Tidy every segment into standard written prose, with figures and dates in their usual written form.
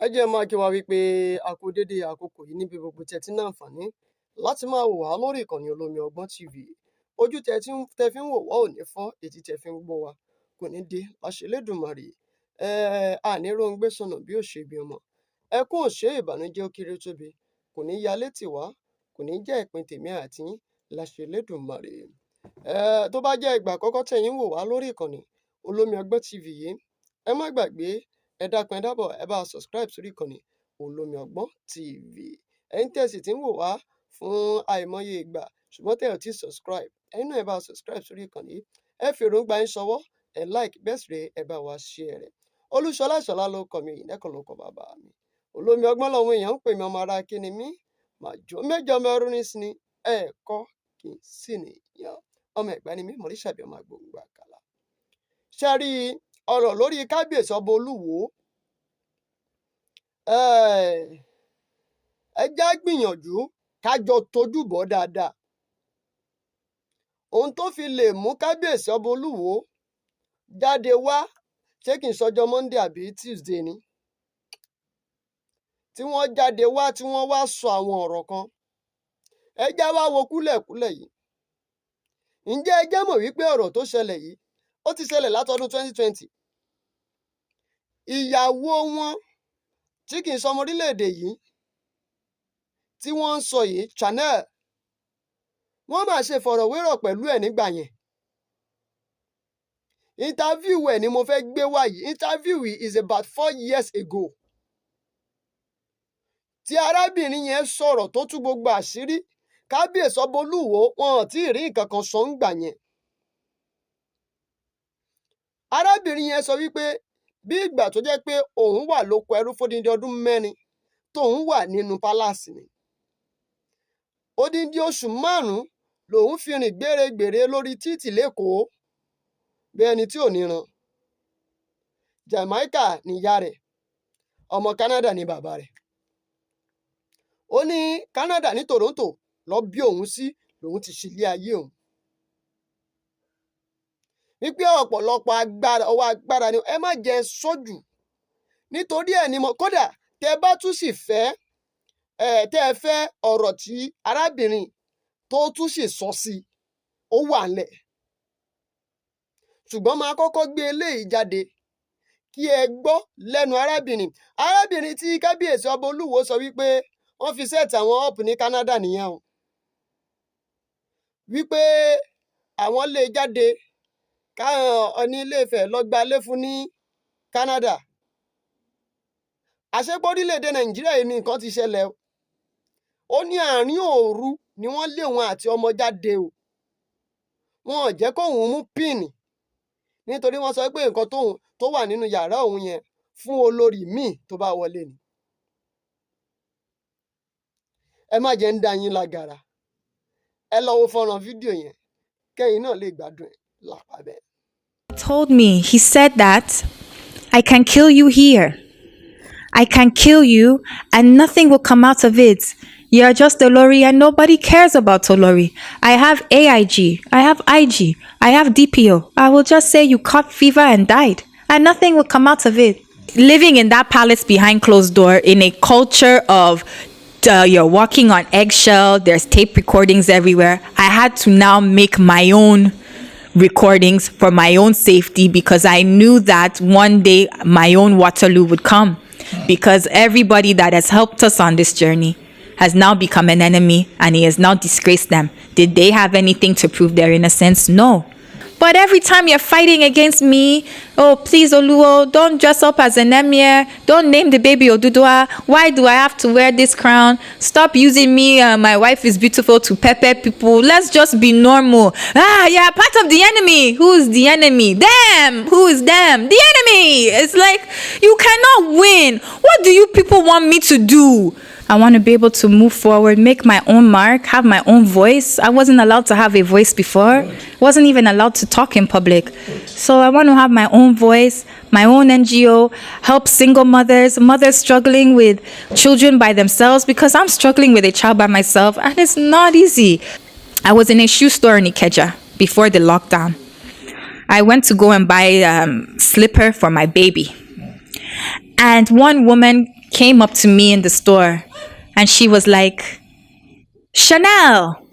Ẹ jẹ́ máa kí wa wípé a kú dédé àkókò yìí níbi gbogbo tí ẹ ti ní àǹfààní láti máa wò wá lórí ìkànnì Olómi Ọgbọ́n TV. Ojú tẹ fi ń wò wá ò ní fọ́, etí tẹ fi ń gbọ́ wa kò ní dé láṣẹ Elédùmarè. Àní róńgbé sọnù bí ó ṣe bí ọmọ. Ẹkún ò ṣe ìbànújẹ́ ó kéré tóbi, kò ní ya létí wá, kò ní jẹ́ ìpín tèmi àti yín láṣẹ Elédùmarè. Tó bá jẹ́ ìgbà àkọ́kọ́ tẹ̀yin wò wá lórí ìkànnì Olómi Ọgbọ́n TV yìí, ẹ má gbàgbé ẹ dákun ẹ dábọ̀ ẹ bá subscribe sórí ìkànnì Olómi Ọgbọ́n TV. Ẹ̀yin tẹ́ sì ti ń wò wá fún àìmọye ìgbà ṣùgbọ́n tẹ́ ò tí subscribe, ẹ̀yin náà ẹ bá subscribe sórí ìkànnì yìí. Ẹ fi èròǹgbà yín ṣọwọ́, ẹ like, bẹ́ẹ̀ sì rèé ẹ bá wa share rẹ̀. Olúṣọlá Ìṣọ̀lá ló kọ mi, ìnẹ́kan ló kọ bàbá mi. Olómi Ọgbọ́n làwọn èèyàn ń pè mí, ọmọ ara kí ni mí, màjò méjì ọmọ ẹrú ní sí ni ẹ̀ẹ̀kọ́ kì í sì nìyàn. Ọmọ Ẹ̀gbá ni mí, mọ̀ríṣàbí ọmọ agbóǹgbò àkàlà. Ṣé rí ọ̀rọ̀ lórí kábíyèsí ọba Olúwo? Ẹ já gbìyànjú kájọ tójú bọ̀ dáadáa. Ohun tó fi lè mú kábíyèsí ọba Olúwo jáde wá, ṣé kì í sọjọ́ Monday àbí Tuesday ni, tí wọ́n jáde wá tí wọ́n wá sọ àwọn ọ̀rọ̀ kan. Ẹ já wá wo kúlẹ̀kúlẹ̀ yìí. Ǹjẹ́ ẹ jẹ́ mọ̀ wípé ọ̀rọ̀ tó ṣẹlẹ̀ yìí ó ti ṣẹlẹ̀ látọdún 2020. Ìyàwó wọn tí kì í sọmọ orílẹ̀-èdè yìí tí wọ́n ń sọ yìí, Chanel, wọ́n máa ṣe fọ̀rọ̀wérọ̀ pẹ̀lú ẹ̀ nígbà yẹn. Interview ẹ̀ ni mo fẹ́ gbé wá yìí. Interview yìí is about 4 years ago. Tí arábìnrin yẹn sọ̀rọ̀ tó tú gbogbo àṣírí, kábíyèsí ọba Olúwo wọn ò tí ì rí nǹkan kan sọ ńgbà yẹn. Arábìnrin yẹn sọ wípé bí ìgbà tó jẹ́ pé òun wà lóko ẹrú fódìdí ọdún 4 tóun wà nínú pálásì ni. Odindi oṣù 5 lòun fi rìn gbèrègbèrè lórí títì lÉkòó bí ẹni tí ò níran. Jamaica níyá rẹ̀, ọmọ Canada ní bàbá rẹ̀. Ó ní Canada ní Toronto lọ bí òun sí lòun ti ṣílé ayé òun. Wípé ọ̀pọ̀lọpọ̀ ọwọ́ agbára ni ẹ má jẹ sójú. Nítorí ẹ̀ ni kódà tẹ bá tún sì fẹ́ tẹ́ ẹ fẹ́ ọ̀rọ̀ tí arábìnrin tó tún sì sọ sí ó wà ńlẹ̀. Ṣùgbọ́n máa kọ́kọ́ gbé eléyìí jáde kí ẹ gbọ́ lẹ́nu arábìnrin. Arábìnrin tí kábíyèsí ọba Olúwo sọ wípé wọ́n fi set àwọn up ní Canada nìyẹn o. Wípé àwọn lè jáde káwọn Ọọ̀ni Ilé-Ifẹ̀ lọ gbalé fún ní Canada. Àṣepọ̀ orílẹ̀-èdè Nàìjíríà yìí ni nǹkan ti ṣẹlẹ̀ o. Ó ní àárín òru ni wọ́n lé òun àti ọmọ jáde o. Wọn ò jẹ́ kóun mú píìnì nítorí wọ́n sọ pé nǹkan tó wà nínú yàrá òun yẹn fún olórí míì tó bá wọlé ni. Ẹ má jẹ́ ń dá yín lágara. Ẹ lọ wo fọ́nrán fídíò yẹn kẹ́yìn náà lè gbádùn ẹ̀ lápá bẹ́ẹ̀. Told me, he said that I can kill you here. I can kill you and nothing will come out of it. You're just Olori and nobody cares about Olori. I have AIG, I have IG, I have DPO. I will just say you caught fever and died and nothing will come out of it. Living in that palace behind closed door in a culture of you're walking on eggshell, there's tape recordings everywhere. I had to now make my own recordings for my own safety because I knew that one day my own Waterloo would come. Because everybody that has helped us on this journey has now become an enemy and he has now disgraced them. Did they have anything to prove their innocence? No. But every time you're fighting against me, oh, please, Oluwo, don't dress up as an emir. Don't name the baby Oduduwa. Why do I have to wear this crown? Stop using me. My wife is beautiful to pepper people. Let's just be normal. Yeah, part of the enemy. Who's the enemy? Them. Who is them? The enemy. It's like, you cannot win. What do you people want me to do? I want to be able to move forward, make my own mark, have my own voice. I wasn't allowed to have a voice before. Wasn't even allowed to talk in public. So I want to have my own voice, my own NGO, help single mothers, mothers struggling with children by themselves, because I'm struggling with a child by myself and it's not easy. I was in a shoe store in Ikeja before the lockdown. I went to go and buy a slipper for my baby. And one woman came up to me in the store and she was like, Chanel,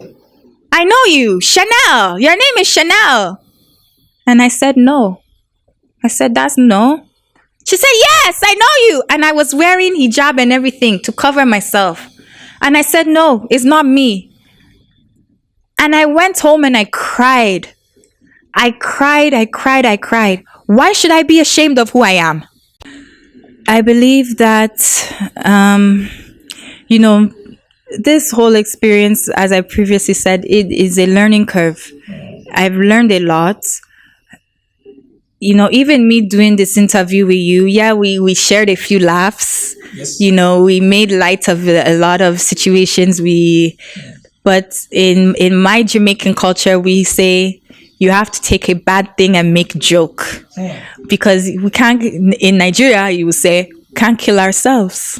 I know you, Chanel, your name is Chanel. And I said, no. I said, that's no. She said, yes, I know you. And I was wearing hijab and everything to cover myself. And I said, no, it's not me. And I went home and I cried. I cried. Why should I be ashamed of who I am? I believe that, this whole experience, as I previously said, it is a learning curve. I've learned a lot. Even me doing this interview with you, we shared a few laughs. Yes. We made light of a lot of situations. But in my Jamaican culture, we say you have to take a bad thing and make joke. Because we can't, in Nigeria, you will say, can't kill ourselves.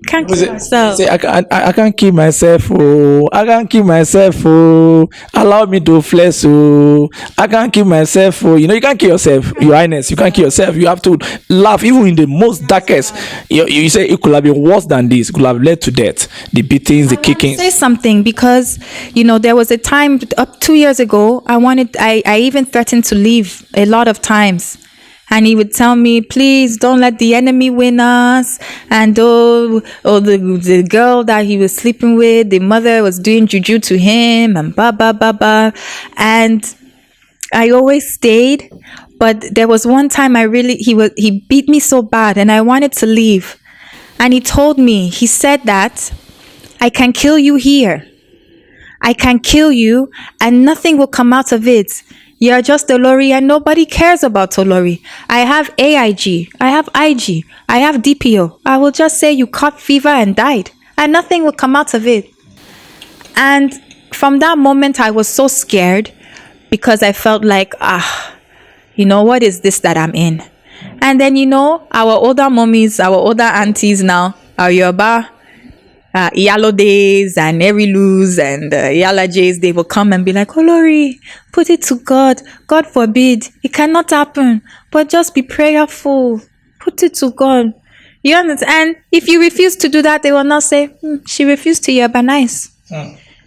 Can't kill ourselves. Say, I can't kill myself. Oh, I can't kill myself. Oh, allow me to flex. Oh, I can't kill myself. Oh, you can't kill yourself. Your Highness, you can't kill yourself. You have to laugh, even in the most darkest. You say it could have been worse than this. It could have led to death. The beatings, the kickings. Say something because there was a time up 2 years ago. I even threatened to leave a lot of times. And he would tell me, please don't let the enemy win us. And the girl that he was sleeping with, the mother was doing juju to him and blah, blah, blah, blah. And I always stayed. But there was one time he beat me so bad and I wanted to leave. And he said that I can kill you here. I can kill you and nothing will come out of it. You're just Olori and nobody cares about Olori. I have AIG, I have IG, I have DPO. I will just say you caught fever and died and nothing will come out of it. And from that moment, I was so scared because I felt like, what is this that I'm in? And then, our older mommies, our older aunties now, our Yoruba, Iyawo days and Erilus and Iyala Jays, they will come and be like, Olori, put it to God. God forbid. It cannot happen. But just be prayerful. Put it to God. You understand? And if you refuse to do that, they will not say, she refused to urbanize.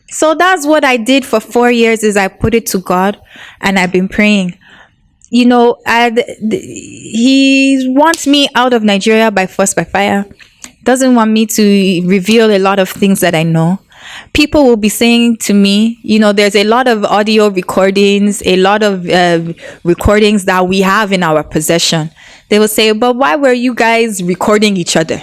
So that's what I did for 4 years is I put it to God and I've been praying. He wants me out of Nigeria by force, by fire. Doesn't want me to reveal a lot of things that I know. People will be saying to me, there's a lot of audio recordings, a lot of recordings that we have in our possession. They will say, but why were you guys recording each other?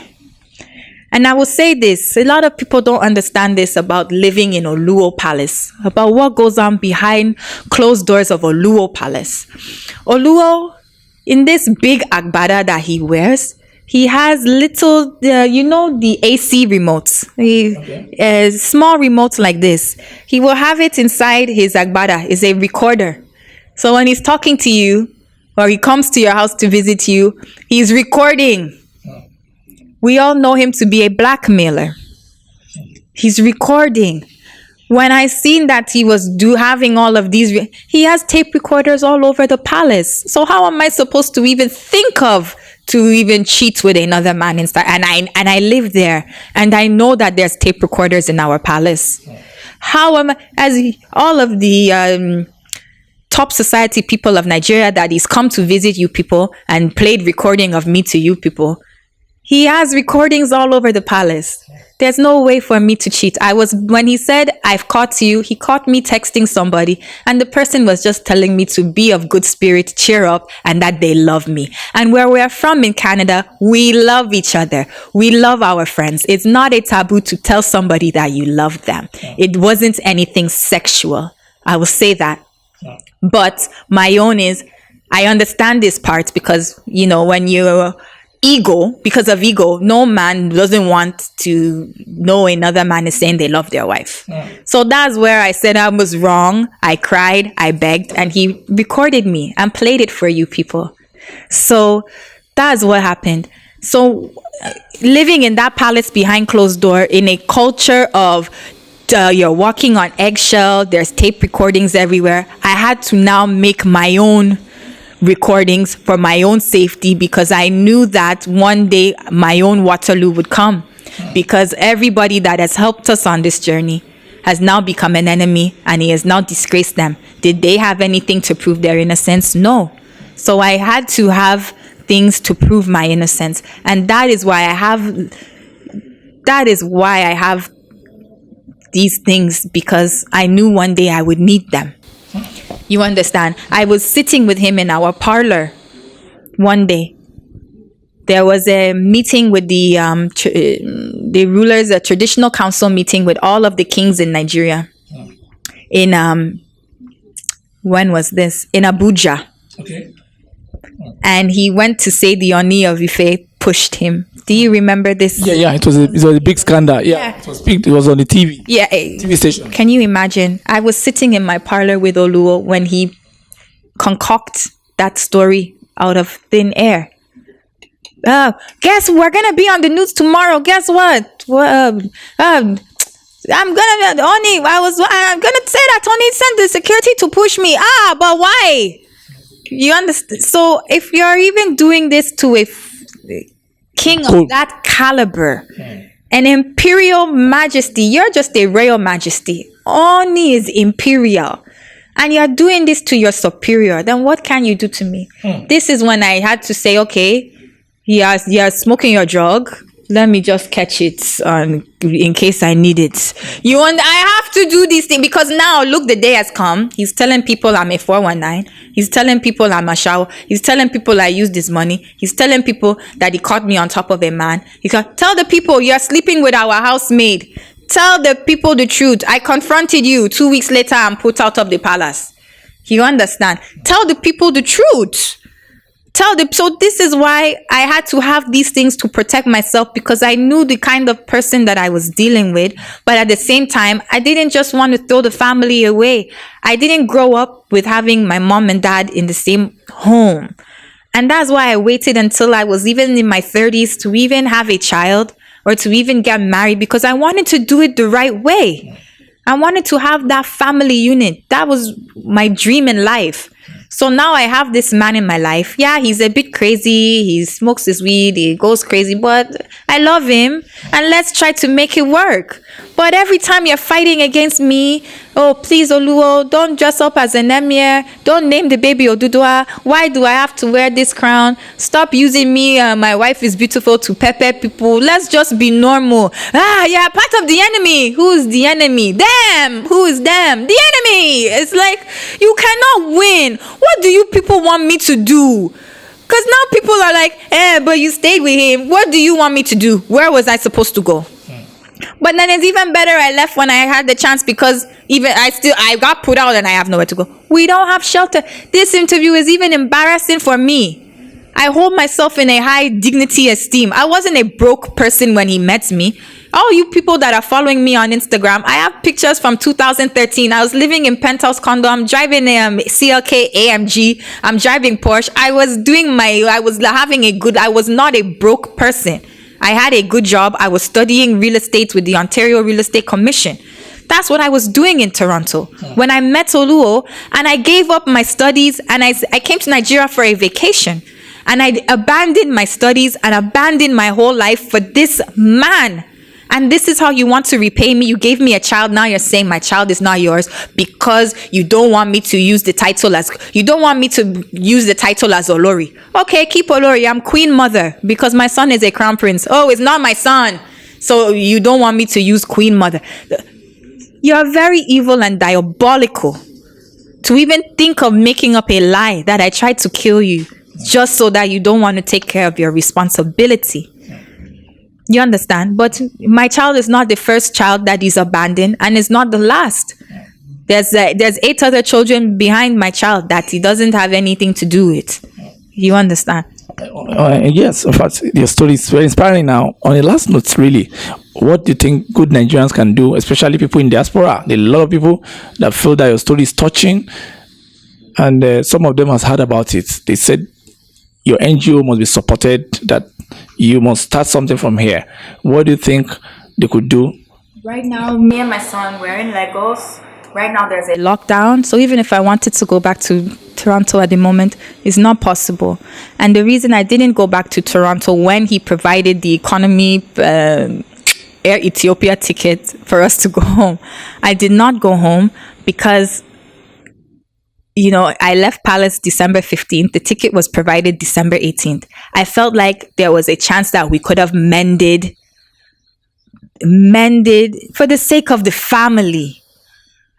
And I will say this, a lot of people don't understand this about living in Oluwo Palace, about what goes on behind closed doors of Oluwo Palace. Oluwo, in this big agbada that he wears, he has little, the AC remotes, small remotes like this. He will have it inside his agbada. It's a recorder. So when he's talking to you, or he comes to your house to visit you, he's recording. We all know him to be a blackmailer. He's recording. When I seen that he was having all of these, he has tape recorders all over the palace. So how am I supposed to even think of to even cheat with another man inside? And I live there, and I know that there's tape recorders in our palace. How am I, as all of the top society people of Nigeria that he's come to visit you people and played recording of me to you people, he has recordings all over the palace. There's no way for me to cheat. When he said, I've caught you, he caught me texting somebody, and the person was just telling me to be of good spirit, cheer up, and that they love me. And where we're from in Canada, we love each other. We love our friends. It's not a taboo to tell somebody that you love them. It wasn't anything sexual. I will say that. But my own is, I understand this part because, when you're because of ego, no man doesn't want to know another man is saying they love their wife. So that's where I said I was wrong. I cried, I begged, and he recorded me and played it for you people. So that's what happened. So living in that palace behind closed door in a culture of you're walking on eggshell, there's tape recordings everywhere. I had to now make my own recordings for my own safety, because I knew that one day my own Waterloo would come, because everybody that has helped us on this journey has now become an enemy, and he has now disgraced them. Did they have anything to prove their innocence? No. So I had to have things to prove my innocence, and that is why I have these things, because I knew one day I would need them. You understand? I was sitting with him in our parlor one day. There was a meeting with the rulers, a traditional council meeting with all of the kings in Nigeria. In when was this? In Abuja. Okay. And he went to say the Oni of Ife pushed him. Do you remember this? Yeah. It was a big scandal. Yeah. It was big. It was on the TV. Yeah. TV station. Can you imagine? I was sitting in my parlor with Oluwo when he concocted that story out of thin air. Guess we're gonna be on the news tomorrow. Guess what? I'm gonna say that Oni sent the security to push me. But why? You understand? So if you're even doing this to a king of that caliber, an imperial majesty, you're just a royal majesty. Oni is imperial, and you're doing this to your superior, then what can you do to me? This is when I had to say, okay, you're smoking your drug. Let me just catch it in case I need it. I have to do these things, because now, look, the day has come. He's telling people I'm a 419. He's telling people I'm a shower. He's telling people I used this money. He's telling people that he caught me on top of a man. He can tell the people you're sleeping with our housemaid. Tell the people the truth. I confronted you. 2 weeks later, I'm put out of the palace. You understand? Tell the people the truth. So this is why I had to have these things to protect myself, because I knew the kind of person that I was dealing with. But at the same time, I didn't just want to throw the family away. I didn't grow up with having my mom and dad in the same home. And that's why I waited until I was even in my 30s to even have a child or to even get married, because I wanted to do it the right way. I wanted to have that family unit. That was my dream in life. So now I have this man in my life. Yeah, he's a bit crazy. He smokes his weed. He goes crazy. But I love him. And let's try to make it work. But every time you're fighting against me, oh, please, Oluwo, don't dress up as an emir. Don't name the baby Oduduwa. Why do I have to wear this crown? Stop using me. My wife is beautiful to pepper people. Let's just be normal. Yeah, part of the enemy. Who's the enemy? Them. Who is them? The enemy. It's like, you cannot win. What do you people want me to do? Because now people are like, but you stayed with him. What do you want me to do? Where was I supposed to go? But then it's even better I left when I had the chance, because even I got put out and I have nowhere to go. We don't have shelter. This interview is even embarrassing for me. I hold myself in a high dignity esteem. I wasn't a broke person when he met me. All you people that are following me on Instagram, I have pictures from 2013. I was living in penthouse condo. I'm driving a CLK AMG. I'm driving Porsche. I was not a broke person. I had a good job. I was studying real estate with the Ontario Real Estate Commission. That's what I was doing in Toronto. When I met Oluwo, and I gave up my studies, and I came to Nigeria for a vacation. And I abandoned my studies and abandoned my whole life for this man. And this is how you want to repay me. You gave me a child. Now you're saying my child is not yours because you don't want me to use the title as Olori. Okay, keep Olori. I'm queen mother because my son is a crown prince. Oh, it's not my son. So you don't want me to use queen mother. You're very evil and diabolical to even think of making up a lie that I tried to kill you just so that you don't want to take care of your responsibility. You understand? But my child is not the first child that is abandoned, and it's not the last. There's 8 other children behind my child that he doesn't have anything to do with. You understand? Yes, in fact, your story is very inspiring. Now, on the last note, really, what do you think good Nigerians can do, especially people in diaspora? There are a lot of people that feel that your story is touching, and some of them has heard about it. They said your NGO must be supported, that you must start something from here. What do you think they could do? Right now, me and my son, we're in Lagos. Right now there's a lockdown, so even if I wanted to go back to Toronto at the moment, it's not possible. And the reason I didn't go back to Toronto when he provided the economy Air Ethiopia ticket for us to go home, I did not go home because, I left Palace December 15th. The ticket was provided December 18th. I felt like there was a chance that we could have mended for the sake of the family.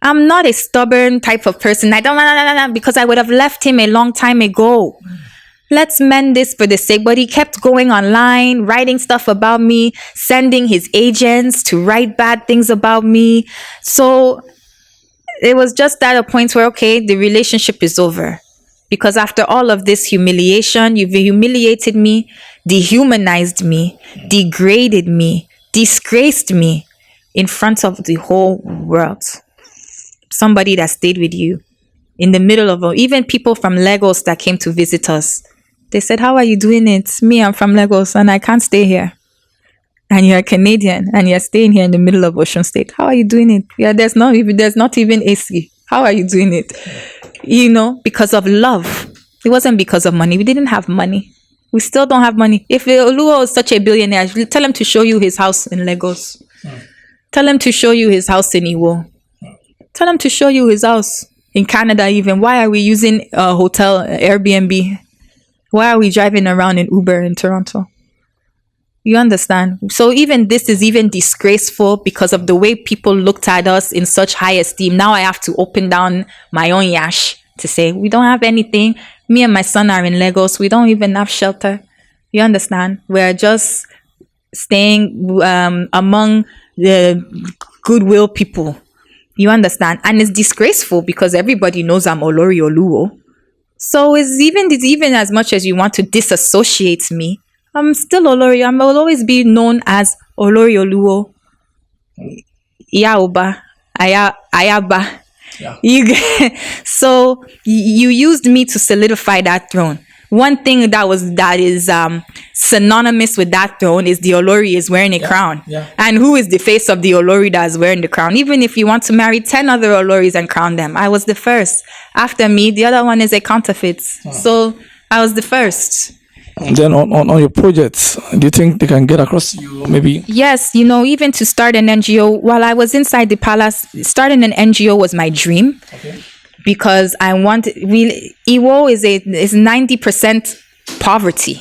I'm not a stubborn type of person. I don't, because I would have left him a long time ago. Let's mend this for the sake. But he kept going online, writing stuff about me, sending his agents to write bad things about me. So it was just at a point where, okay, the relationship is over. Because after all of this humiliation, you've humiliated me, dehumanized me, degraded me, disgraced me in front of the whole world. Somebody that stayed with you in the middle of even people from Lagos that came to visit us. They said, how are you doing it? Me, I'm from Lagos and I can't stay here. And you're a Canadian and you're staying here in the middle of Ocean State. How are you doing it? Yeah, there's not even AC. How are you doing it? Because of love. It wasn't because of money. We didn't have money. We still don't have money. If Oluwo is such a billionaire, tell him to show you his house in Lagos. Tell him to show you his house in Iyawo. Tell him to show you his house in Canada even. Why are we using a hotel, Airbnb? Why are we driving around in Uber in Toronto? You understand? So even this is even disgraceful because of the way people looked at us in such high esteem. Now I have to open down my own yash to say, we don't have anything. Me and my son are in Lagos. We don't even have shelter. You understand? We're just staying among the goodwill people. You understand? And it's disgraceful because everybody knows I'm Olori Oluwo. So it's even as much as you want to disassociate me, I'm still Olori. I will always be known as Olori Oluwo. Iyawo, Ayaba. Yeah. So you used me to solidify that throne. One thing that is synonymous with that throne is the Olori is wearing a crown. Yeah. And who is the face of the Olori that is wearing the crown? Even if you want to marry 10 other Oloris and crown them, I was the first. After me, the other one is a counterfeit. So I was the first. And then on your projects, do you think they can get across to you maybe? Yes, even to start an NGO, while I was inside the palace, starting an NGO was my dream. Okay. Because I Iyawo is 90% poverty.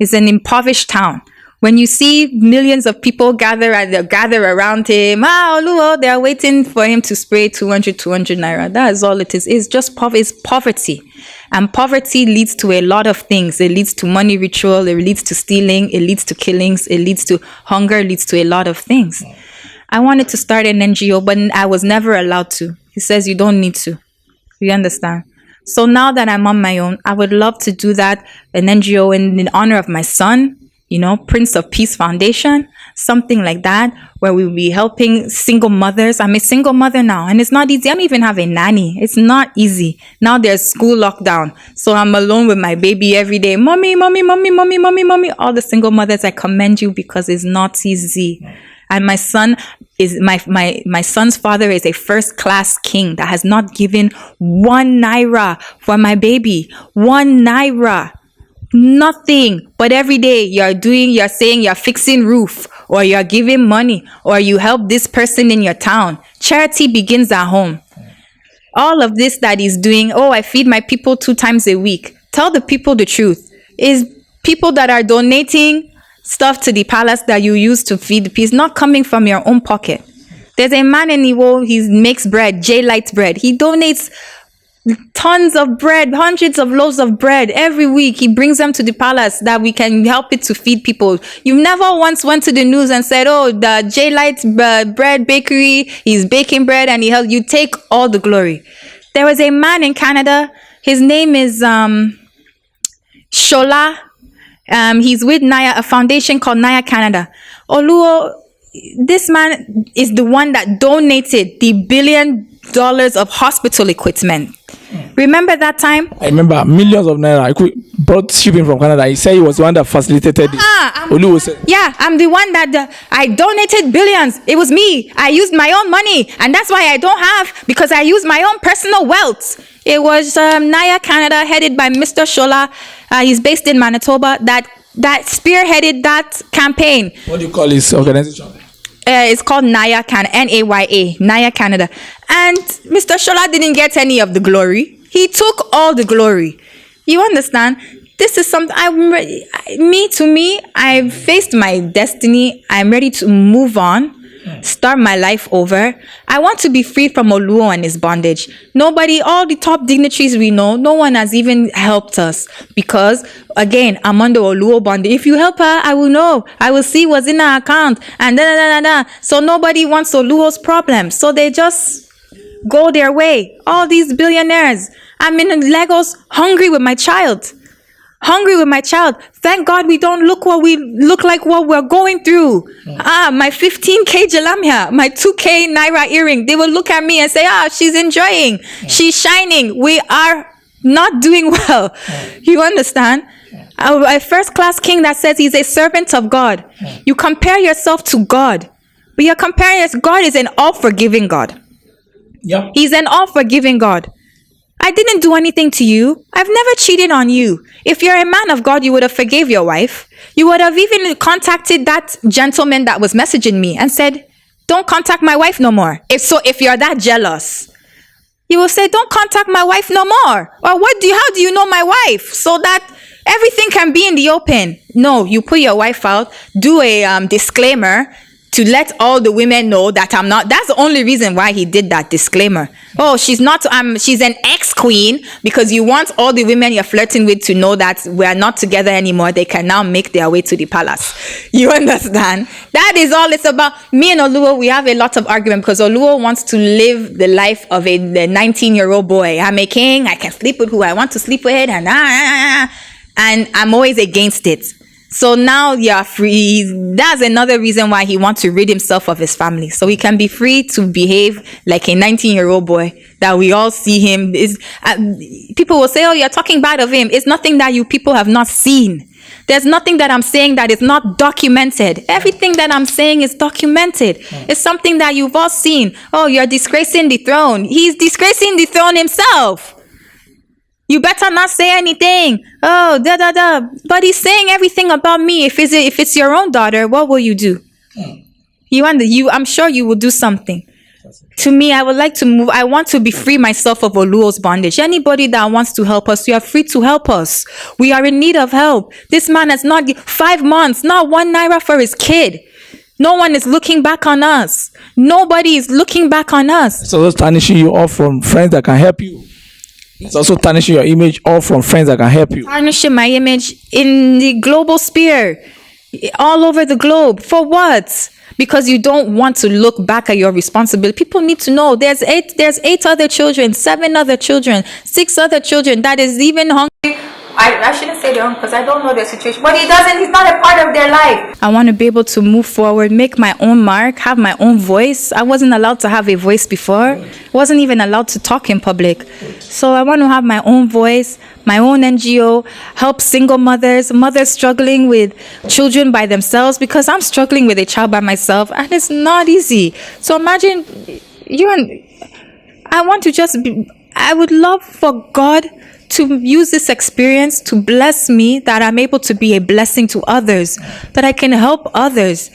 It's an impoverished town. When you see millions of people gather around him, Oluwo, they are waiting for him to spray 200 naira. That is all it is. It's just poverty. And poverty leads to a lot of things. It leads to money ritual. It leads to stealing. It leads to killings. It leads to hunger. It leads to a lot of things. I wanted to start an NGO, but I was never allowed to. He says you don't need to. You understand? So now that I'm on my own, I would love to do that, an NGO in honor of my son, Prince of Peace Foundation, something like that, where we'll be helping single mothers. I'm a single mother now, and it's not easy. I don't even have a nanny. It's not easy. Now there's school lockdown. So I'm alone with my baby every day. Mommy, mommy, mommy, mommy, mommy, mommy. All the single mothers, I commend you because it's not easy. And my son is my son's father is a first-class king that has not given 1 naira for my baby. 1 naira. Nothing. But every day you're saying you're fixing roof, or you're giving money, or you help this person in your town. Charity begins at home. All of this that he's doing, I feed my people 2 times a week. Tell the people the truth. Is people that are donating stuff to the palace that you use to feed the peace not coming from your own pocket. There's a man in Iyawo, he makes bread, Jade bread. He donates tons of bread, hundreds of loaves of bread every week. He brings them to the palace that we can help it to feed people. You never once went to the news and said, the Jade bread bakery, he's baking bread and you take all the glory. There was a man in Canada, his name is Shola. He's with Naya, a foundation called Naya Canada. Oluwo, this man is the one that donated the $1 billion of hospital equipment. Remember that time? I remember millions of naira. I could brought shipping from Canada. He said he was the one that facilitated it. Oluwo said. Yeah, I'm the one that I donated billions. It was me. I used my own money, and that's why I don't have, because I used my own personal wealth. It was Naya Canada, headed by Mr. Shola. He's based in Manitoba. That spearheaded that campaign. What do you call his organization? It's called Naya Canada, Naya, Naya Canada. And Mr. Shola didn't get any of the glory. He took all the glory. You understand? This is something I've faced my destiny. I'm ready to move on, start my life over. I want to be free from Oluwo and his bondage. Nobody, all the top dignitaries we know, no one has even helped us, because again, I'm under Oluwo bondage. If you help her, I will know. I will see what's in her account, and So nobody wants Oluwo's problem. So they just go their way. All these billionaires. I'm in Lagos, hungry with my child. Thank God we don't look like what we're going through. My 15K jalamia, my 2K naira earring. They will look at me and say, she's enjoying. She's shining. We are not doing well. You understand? A first-class king that says he's a servant of God. You compare yourself to God, but you're comparing yourself. God is an all-forgiving God. Yep. He's an all-forgiving God. I didn't do anything to you. I've never cheated on you. If you're a man of God, you would have forgave your wife. You would have even contacted that gentleman that was messaging me and said, don't contact my wife no more. If you're that jealous, you will say, don't contact my wife no more. Or how do you know my wife? So that everything can be in the open. No, you put your wife out, do a disclaimer to let all the women know that I'm not. That's the only reason why he did that disclaimer. Oh, she's not, she's an ex-queen, because you want all the women you're flirting with to know that we're not together anymore. They can now make their way to the palace. You understand? That is all it's about. Me and Oluwo, we have a lot of argument, because Oluwo wants to live the life of a 19-year-old boy. I'm a king. I can sleep with who I want to sleep with. And I'm always against it. So now you're free. That's another reason why he wants to rid himself of his family. So he can be free to behave like a 19-year-old boy that we all see him. People will say, oh, you're talking bad of him. It's nothing that you people have not seen. There's nothing that I'm saying that is not documented. Everything that I'm saying is documented. It's something that you've all seen. Oh, you're disgracing the throne. He's disgracing the throne himself. You better not say anything. Oh, But he's saying everything about me. If it's your own daughter, what will you do? I'm sure you will do something. To me, I would like to move. I want to be free myself of Oluwo's bondage. Anybody that wants to help us, you are free to help us. We are in need of help. This man has not 5 months, not 1 naira for his kid. No one is looking back on us. Nobody is looking back on us. So that's tarnishing you off from friends that can help you. It's also tarnishing your image all from friends that can help you. Tarnishing my image in the global sphere, all over the globe. For what? Because you don't want to look back at your responsibility. People need to know there's 8 other children, 7 other children, 6 other children that is even hungry. I shouldn't say they're hungry because I don't know their situation, but he's not a part of their life. I want to be able to move forward, make my own mark, have my own voice. I wasn't allowed to have a voice before. I wasn't even allowed to talk in public. So I want to have my own voice, my own NGO, help single mothers struggling with children by themselves, because I'm struggling with a child by myself and it's not easy. So imagine I would love for God to use this experience to bless me, that I'm able to be a blessing to others, that I can help others.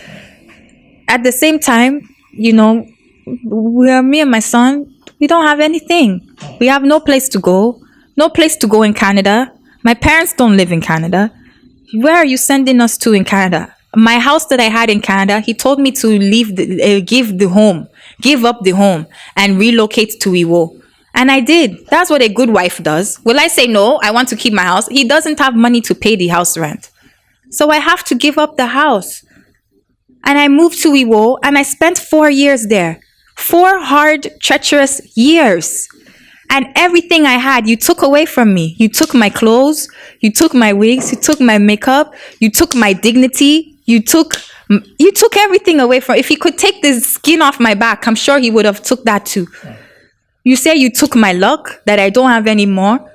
At the same time, me and my son, we don't have anything. We have no place to go in Canada. My parents don't live in Canada. Where are you sending us to in Canada? My house that I had in Canada, he told me to give up the home and relocate to Iyawo. And I did. That's what a good wife does. Will I say no? I want to keep my house. He doesn't have money to pay the house rent. So I have to give up the house. And I moved to Iyawo and I spent 4 years there. 4 hard, treacherous years. And everything I had, you took away from me. You took my clothes. You took my wigs. You took my makeup. You took my dignity. You took everything away from. If he could take the skin off my back, I'm sure he would have took that too. You say you took my luck that I don't have anymore.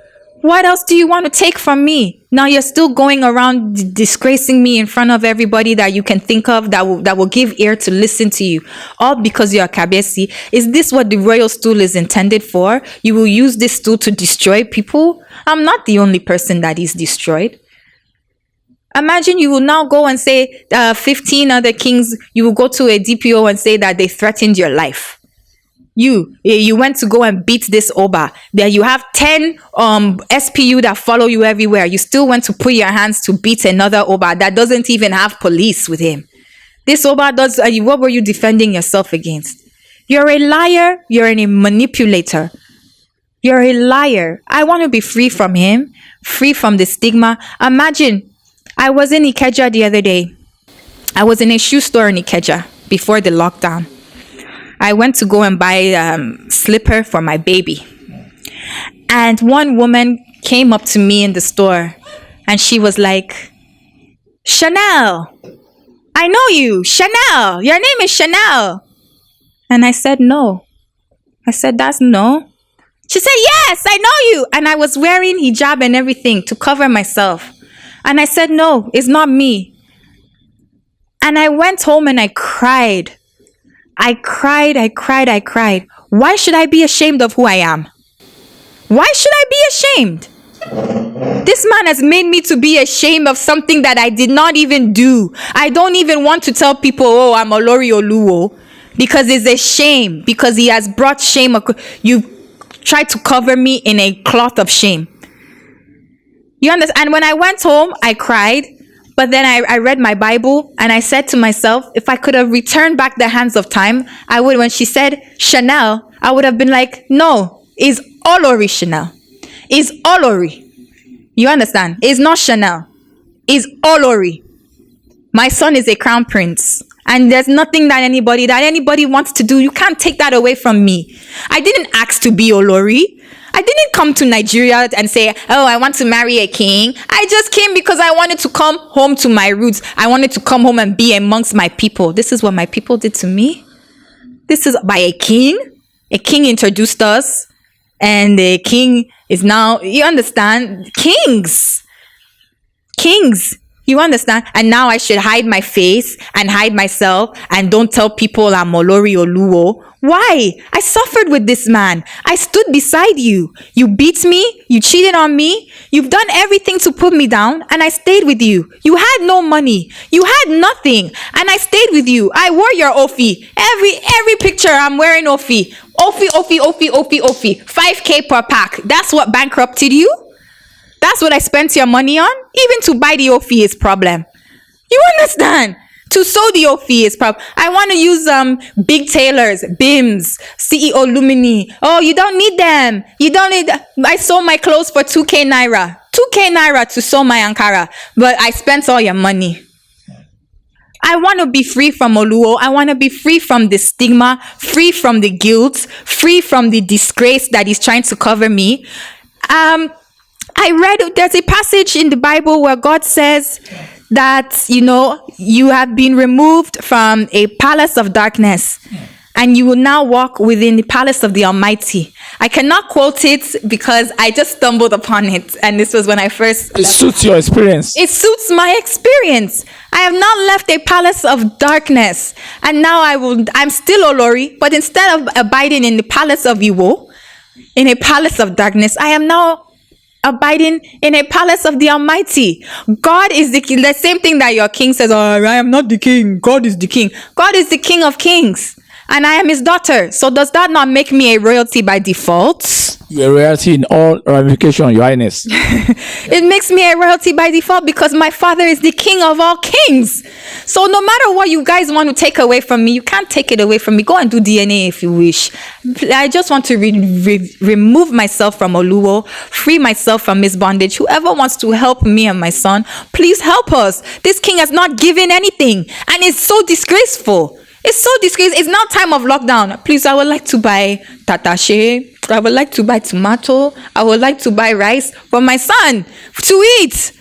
What else do you want to take from me? Now you're still going around disgracing me in front of everybody that you can think of that will give ear to listen to you. All because you're a kabesi. Is this what the royal stool is intended for? You will use this stool to destroy people? I'm not the only person that is destroyed. Imagine you will now go and say 15 other kings, you will go to a DPO and say that they threatened your life. You went to go and beat this Oba. There you have 10 SPU that follow you everywhere. You still went to put your hands to beat another Oba that doesn't even have police with him. This Oba does, what were you defending yourself against? You're a liar. You're a manipulator. You're a liar. I want to be free from him, free from the stigma. Imagine, I was in Ikeja the other day. I was in a shoe store in Ikeja before the lockdown. I went to go and buy slipper for my baby. And one woman came up to me in the store and she was like, Chanel, I know you, Chanel, your name is Chanel. And I said, no. I said, that's no. She said, yes, I know you. And I was wearing hijab and everything to cover myself. And I said, no, it's not me. And I went home and I cried. I cried. Why should I be ashamed of who I am? Why should I be ashamed? This man has made me to be ashamed of something that I did not even do. I don't even want to tell people, oh, I'm Olori Oluwo, because it's a shame, because he has brought shame. You tried to cover me in a cloth of shame. You understand? And when I went home, I cried. But then I read my Bible and I said to myself, if I could have returned back the hands of time, I would. When she said Chanel, I would have been like, no, it's Olori Chanel. It's Olori. You understand? It's not Chanel. It's Olori. My son is a crown prince. And there's nothing that anybody wants to do. You can't take that away from me. I didn't ask to be Olori. I didn't come to Nigeria and say, oh, I want to marry a king. I just came because I wanted to come home to my roots. I wanted to come home and be amongst my people. This is what my people did to me. This is by a king. A king introduced us. And the king is now, you understand? Kings. You understand? And now I should hide my face and hide myself and don't tell people I'm Olori Oluwo. Why? I suffered with this man. I stood beside you. You beat me. You cheated on me. You've done everything to put me down and I stayed with you. You had no money. You had nothing and I stayed with you. I wore your Ofi. Every picture I'm wearing Ofi. Ofi. 5K per pack. That's what bankrupted you? That's what I spent your money on? Even to buy the Ofi is problem. You understand? To sew the Ofi is problem. I want to use big tailors, BIMS, CEO Lumini. Oh, you don't need them. You don't need. I sold my clothes for 2K naira. 2K naira to sew my Ankara. But I spent all your money. I want to be free from Oluwo. I want to be free from the stigma, free from the guilt, free from the disgrace that is trying to cover me. I read, there's a passage in the Bible where God says that, you have been removed from a palace of darkness and you will now walk within the palace of the Almighty. I cannot quote it because I just stumbled upon it. And this was when I first... It suits your experience. It suits my experience. I have now left a palace of darkness. And now I'm still Olori, but instead of abiding in the palace of Iyawo, in a palace of darkness, I am now abiding in a palace of the Almighty. God is the king. The same thing that your king says, oh, I am not the king. God is the king. God is the King of Kings. And I am his daughter. So does that not make me a royalty by default? You're a royalty in all ramifications, Your Highness. It makes me a royalty by default because my father is the king of all kings. So no matter what you guys want to take away from me, you can't take it away from me. Go and do DNA if you wish. I just want to remove myself from Oluwo, free myself from his bondage. Whoever wants to help me and my son, please help us. This king has not given anything and it's so disgraceful. It's so disgraceful. It's now time of lockdown. Please, I would like to buy tatashe. I would like to buy tomato. I would like to buy rice for my son to eat.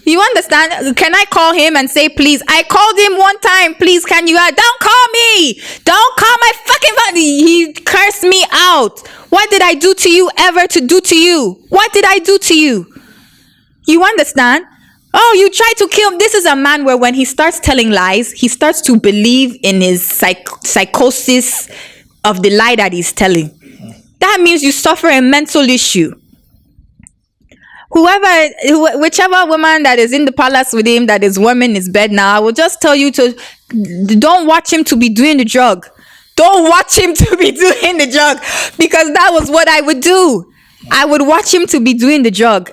You understand? Can I call him and say, please? I called him one time. Please, can you? Don't call me. Don't call my fucking phone. He cursed me out. What did I do to you ever to do to you? What did I do to you? You understand? Oh, you try to kill him. This is a man where when he starts telling lies, he starts to believe in his psychosis of the lie that he's telling. That means you suffer a mental issue. Whichever woman that is in the palace with him, that is warming his bed now, I will just tell you to don't watch him to be doing the drug. Don't watch him to be doing the drug, because that was what I would do. I would watch him to be doing the drug.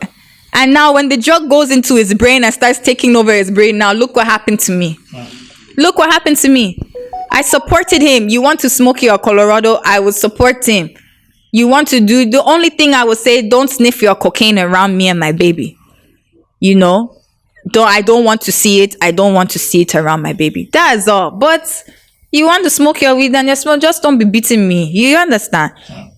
And now when the drug goes into his brain and starts taking over his brain, now look what happened to me. Look what happened to me. I supported him. You want to smoke your Colorado? I would support him. You want to do, the only thing I would say, don't sniff your cocaine around me and my baby. You know? I don't want to see it. I don't want to see it around my baby. That's all. But you want to smoke your weed and you smoke, just don't be beating me. You understand?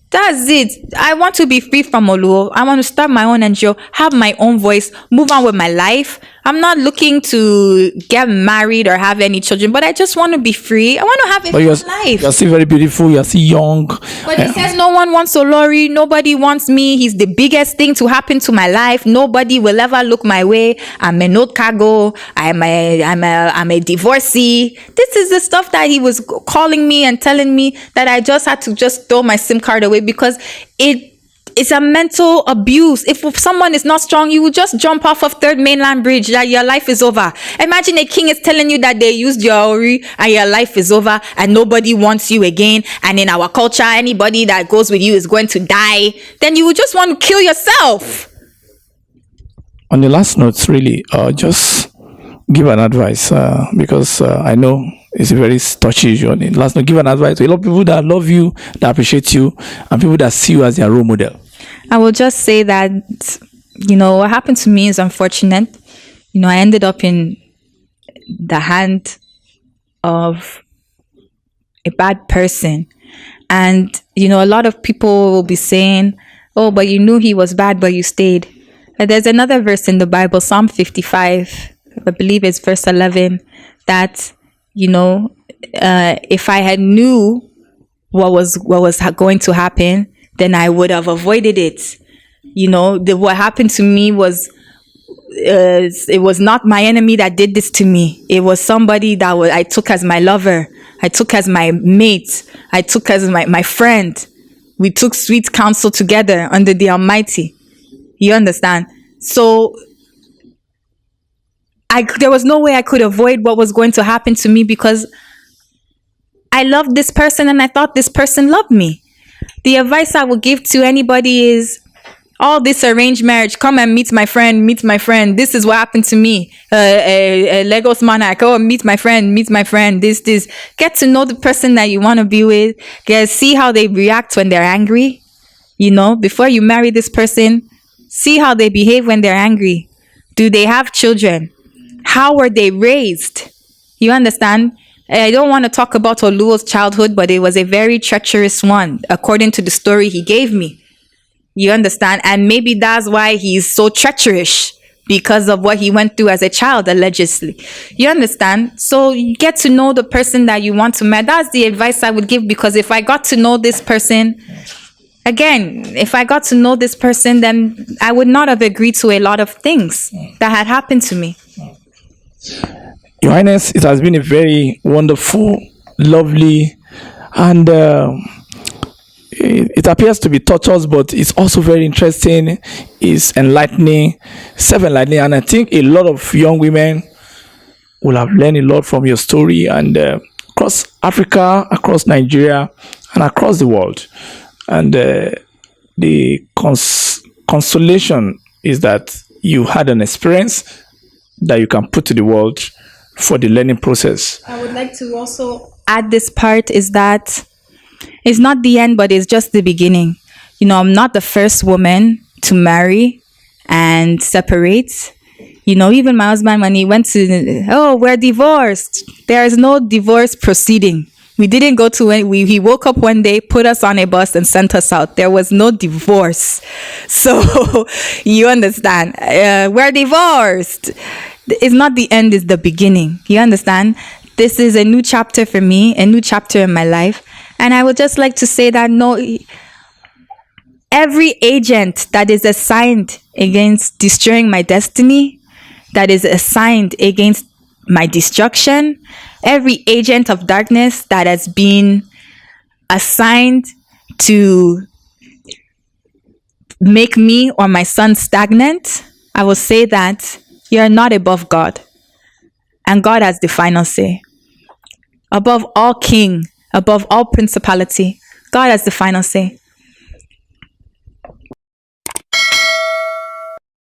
That's it. I want to be free from Oluwo. I want to start my own NGO, have my own voice, move on with my life. I'm not looking to get married or have any children, but I just want to be free. I want to have a full life. You're still very beautiful. You're still young. But he says no one wants Olori. Nobody wants me. He's the biggest thing to happen to my life. Nobody will ever look my way. I'm a note cargo. I'm a divorcee. This is the stuff that he was calling me and telling me that I just had to just throw my SIM card away, because it's a mental abuse. If someone is not strong, you will just jump off of Third Mainland Bridge, that your life is over. Imagine a king is telling you that they used your Ori and your life is over and nobody wants you again. And in our culture, anybody that goes with you is going to die. Then you will just want to kill yourself. On the last notes, really, just give an advice, because I know it's a very touchy issue. On the last note, give an advice to a lot of people that love you, that appreciate you, and people that see you as their role model. I will just say that, what happened to me is unfortunate. I ended up in the hand of a bad person. And, a lot of people will be saying, oh, but you knew he was bad, but you stayed. And there's another verse in the Bible, Psalm 55, I believe it's verse 11, that, if I had knew what was going to happen, then I would have avoided it. What happened to me was, it was not my enemy that did this to me. It was somebody that I took as my lover. I took as my mate. I took as my friend. We took sweet counsel together under the Almighty. You understand? So there was no way I could avoid what was going to happen to me, because I loved this person and I thought this person loved me. The advice I would give to anybody is, all this arranged marriage, come and meet my friend. This is what happened to me. A Lagos monarch, meet my friend. This. Get to know the person that you want to be with. See how they react when they're angry. Before you marry this person, see how they behave when they're angry. Do they have children? How were they raised? You understand? I don't want to talk about Oluwo's childhood, but it was a very treacherous one, according to the story he gave me. You understand? And maybe that's why he's so treacherous, because of what he went through as a child, allegedly. You understand? So you get to know the person that you want to marry. That's the advice I would give, because if I got to know this person, then I would not have agreed to a lot of things that had happened to me. Your Highness, it has been a very wonderful, lovely, and it appears to be torturous, but it's also very interesting. It's enlightening, self-enlightening, and I think a lot of young women will have learned a lot from your story, and across Africa, across Nigeria, and across the world. And the consolation is that you had an experience that you can put to the world for the learning process. I would like to also add this part, is that it's not the end, but it's just the beginning. I'm not the first woman to marry and separate. Even my husband, when he went to, we're divorced. There is no divorce proceeding. We didn't go to he woke up one day, put us on a bus and sent us out. There was no divorce. So you understand, we're divorced. It's not the end, it's the beginning. You understand? This is a new chapter for me, a new chapter in my life. And I would just like to say that every agent that is assigned against destroying my destiny, that is assigned against my destruction, every agent of darkness that has been assigned to make me or my son stagnant, I will say that you're not above God. And God has the final say. Above all king, above all principality, God has the final say.